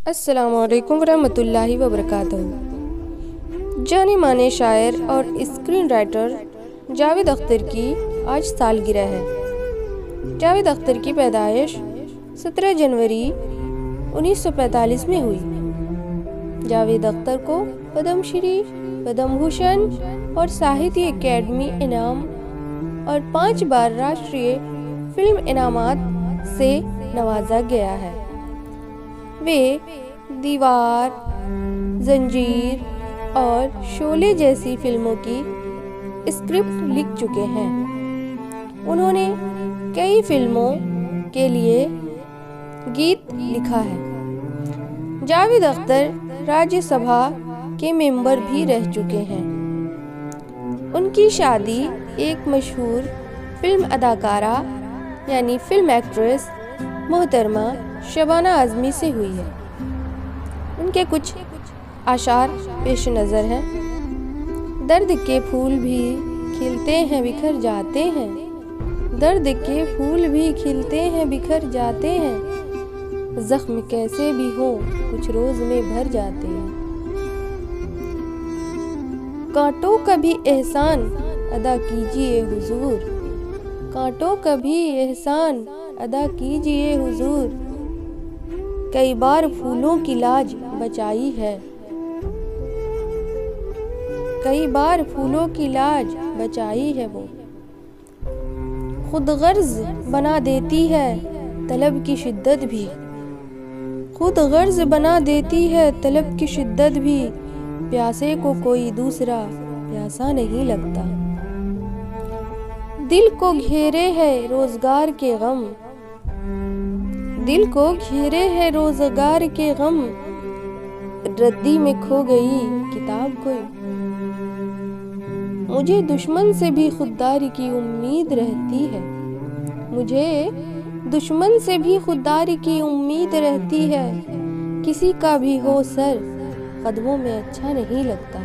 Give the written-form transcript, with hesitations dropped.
अस्सलामुअलैकुम वरहमतुल्लाहि वबरकातुहू। जाने माने शायर और स्क्रीन राइटर जावेद अख्तर की आज सालगिरह है। जावेद अख्तर की पैदाइश 17 जनवरी 1945 में हुई। जावेद अख्तर को पद्मश्री, पद्म भूषण और साहित्य अकेडमी इनाम और 5 बार राष्ट्रीय फिल्म इनामात से नवाजा गया है। वे दीवार, जंजीर और शोले जैसी फिल्मों की स्क्रिप्ट लिख चुके हैं। उन्होंने कई फिल्मों के लिए गीत लिखा है। जावेद अख्तर राज्यसभा के मेंबर भी रह चुके हैं। उनकी शादी एक मशहूर फिल्म अदाकारा यानी फिल्म एक्ट्रेस मोहतरमा शबाना आज़मी से हुई है। उनके कुछ आशार पेश नज़र हैं। दर्द के फूल भी खिलते हैं बिखर जाते हैं, दर्द के फूल भी खिलते हैं बिखर जाते हैं, जख्म कैसे भी हो कुछ रोज में भर जाते हैं। कांटों का भी एहसान अदा कीजिए हुजूर, कांटों का भी एहसान अदा कीजिए हुजूर, कई बार फूलों की लाज बचाई है, कई बार फूलों की लाज बचाई है वो। खुद गर्ज बना देती है तलब की शिद्दत भी, खुद गर्ज बना देती है तलब की शिद्दत भी, प्यासे को कोई दूसरा प्यासा नहीं लगता। दिल को घेरे है रोजगार के गम, दिल को घेरे है रोजगार के गम, रद्दी में खो गई किताब कोई। मुझे दुश्मन से भी खुददारी की उम्मीद रहती है, मुझे दुश्मन से भी खुददारी की उम्मीद रहती है, किसी का भी हो सर कदमों में अच्छा नहीं लगता।